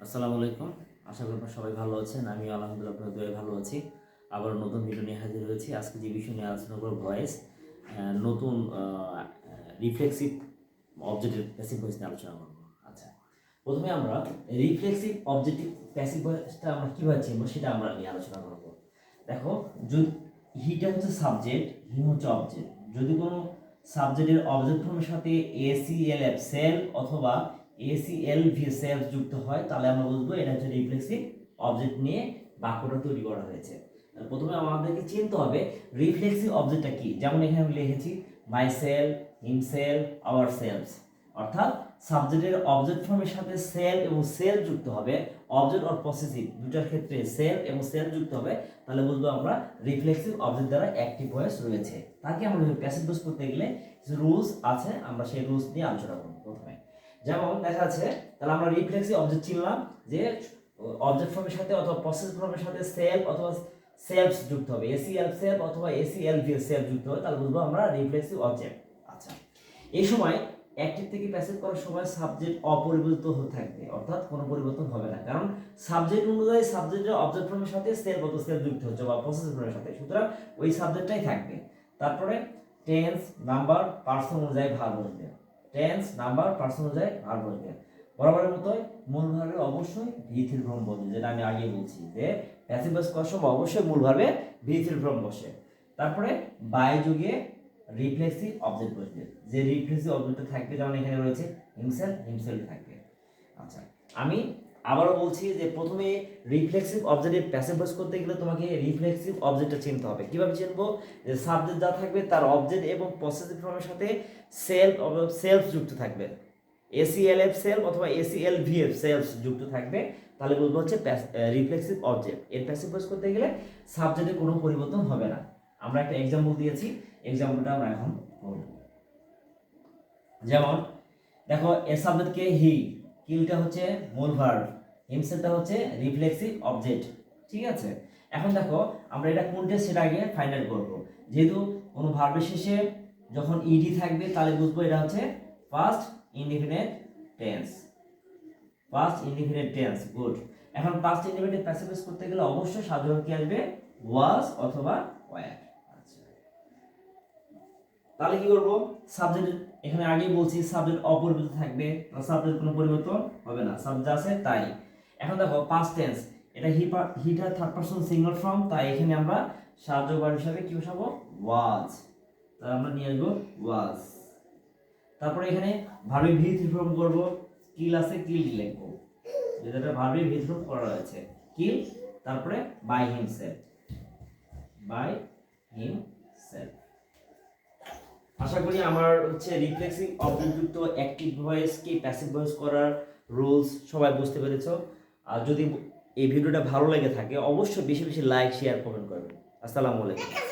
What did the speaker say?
আসসালামু আলাইকুম। আশা করি আপনারা সবাই ভালো আছেন। আমি আলহামদুলিল্লাহ আপনাদের দয়ায় ভালো আছি। আবার নতুন ভিডিও নিয়ে হাজির হয়েছি। আজকে যে বিষয় নিয়ে আলোচনা করব ভয়েস নতুন রিফ্লেক্সিভ অবজেক্টিভ প্যাসিভ ভয়েস নিয়ে আলোচনা করব। আচ্ছা, প্রথমে আমরা রিফ্লেক্সিভ অবজেক্টিভ প্যাসিভ ভয়েসটা আমরা কীভাবে চিনব সেটা আমরা নিয়ে আলোচনা করব। দেখো, যদি হিটা হচ্ছে সাবজেক্ট, হিম হচ্ছে অবজেক্ট। যদি কোনো সাবজেক্টের অবজেক্ট ফর্মের সাথে এসিএলএফ সেল অথবা এসিএলভি সেলস যুক্ত হয় তাহলে আমরা বুঝবো এটা হচ্ছে রিফ্লেক্সিভ অবজেক্ট নিয়ে বাক্যটা তৈরি করা হয়েছে। প্রথমে আমাদেরকে চিনতে হবে রিফ্লেক্সিভ অবজেক্টটা কি। যেমন এখানে আমি লিখেছি মাই সেল, হিমসেল, আওয়ার সেলস, অর্থাৎ সাবজেক্টের অবজেক্ট ফর্মের সাথে সেল এবং সেল যুক্ত হবে, অবজেক্ট অর পসেসিভ দুটার ক্ষেত্রে সেল এবং সেল যুক্ত হবে, তাহলে বুঝবো আমরা রিফ্লেক্সিভ অবজেক্ট দ্বারা অ্যাক্টিভ ভয়েস রয়েছে। তাকে আমরা প্যাসিভ ভয়েস করতে গেলে কিছু রুলস আছে, আমরা সেই রুলস নিয়ে আলোচনা করব। প্রথমে যেমন দেখা যাচ্ছে, তাহলে আমরা রিফ্লেক্সিভ অবজেক্ট চিনলাম যে অবজেক্ট ফর্মের সাথে অথবা প্রসেস ফর্মের সাথে সেল অথবা সেলস যুক্ত হবে, এসিএল সেল অথবা এসিএলভি সেল যুক্ত হবে, তাহলে বুঝবো আমরা রিফ্লেক্সিভ অবজেক্ট। আচ্ছা, এই সময় অ্যাক্টিভ থেকে প্যাসিভ করার সময় সাবজেক্ট অপরিবর্তিত হতে থাকবে, অর্থাৎ কোনো পরিবর্তন হবে না, কারণ সাবজেক্ট অনুযায়ী সাবজেক্টের অবজেক্ট ফর্মের সাথে সেল অথবা সেল যুক্ত হচ্ছে বা প্রসেস ফর্মের সাথে, সুতরাং ওই সাবজেক্টটাই থাকবে। তারপরে টেন্স, নাম্বার, পার্সন অনুযায়ী ভার বসবে। টেন্স, নাম্বার, পার্সন অনুযায়ী ভার বসবে। বরাবরের মতোই মূল ভাবে অবশ্যই ভিথির ভ্রম বসবে, যেটা আমি আগে বলছি যে প্যাসিভ ভয়েস করার সময় অবশ্যই মূল ভাবে ভিথির ভ্রম বসে। তারপরে বাই যুগে রিফ্লেক্সিভ অবজেক্ট বসবে, যে রিফ্লেক্সিভ অবজেক্টটা থাকবে, যেমন এখানে রয়েছে হিমসেল, হিমসেল থাকবে। আচ্ছা, আমি আবারও বলছি যে প্রথমে রিফ্লেক্সিভ অবজেক্টের প্যাসিভ ভয়েস করতে গেলে তোমাকে রিফ্লেক্সিভ অবজেক্টটা চিনতে হবে। কিভাবে চিনবো? যে সাবজেক্ট যা থাকবে তার অবজেক্ট এবং পসেসিভ ফর্মের সাথে সেলফ যুক্ত থাকবে, এসিএলএফ সেল অথবা এসিএলভিএফ সেলস যুক্ত থাকবে, তাহলে বলবো হচ্ছে রিফ্লেক্সিভ অবজেক্ট। এর প্যাসিভ ভয়েস করতে গেলে সাবজেক্টের কোনো পরিবর্তন হবে না। আমরা একটা এক্সাম্পল দিয়েছি, এক্সাম্পলটা আমরা এখন করব। যেমন দেখো, এর সাবজেক্টকে হি, কিলটা হচ্ছে মূল ভার্ব, হিমসেলটা হচ্ছে রিফ্লেক্সিভ অবজেক্ট। ঠিক আছে, এখন দেখো আমরা এটা কোনটা সেটা আগে ফাইন্ড করব। যেহেতু কোনো ভার্বের শেষে যখন ইডি থাকবে তাহলে বুঝবো এটা হচ্ছে first indefinite tense. First indefinite tense, good. এখন পাস্ট ইনডিফিনিট প্যাসিভ ভয়েস করতে গেলে অবশ্যই সাধারণ কি আসবে? ওয়াজ অথবা ওয়্যার। আচ্ছা, তাহলে কি করব? সাবজেক্ট এখানে আগে বলছি সাবজেক্ট অপরিবর্তিত থাকবে, সাবজেক্ট কোনো পরিবর্তন হবে না, সাবজেক্ট আছে তাই। এখন দেখো পাস্ট টেন্স, এটা হিটা থার্ড পারসন সিঙ্গুলার ফর্ম, তাই এখানে আমরা সাহায্য ভার্ব হিসাবে কি বসাবো? ওয়াজ। তাহলে আমরা নিয়ে আসবো ওয়াজ। তারপরে এখানে ভার্বের ভিথ ফর্ম করব, কিল আছে কিল লিখবো, যেটা ভার্বের ভিথ ফর্ম করা রয়েছে কিল। তারপরে বাই হিমসেলফ, বাই হিমসেলফ। আশা করি আমার হচ্ছে রিফ্লেক্সিভ অবজেক্টযুক্ত অ্যাক্টিভ ভয়েস কি প্যাসিভ ভয়েস করার রুলস সবাই বুঝতে পেরেছো। আর যদি এই ভিডিওটা ভালো লেগে থাকে অবশ্যই বেশি বেশি লাইক, শেয়ার, কমেন্ট করবেন। আসসালামু আলাইকুম।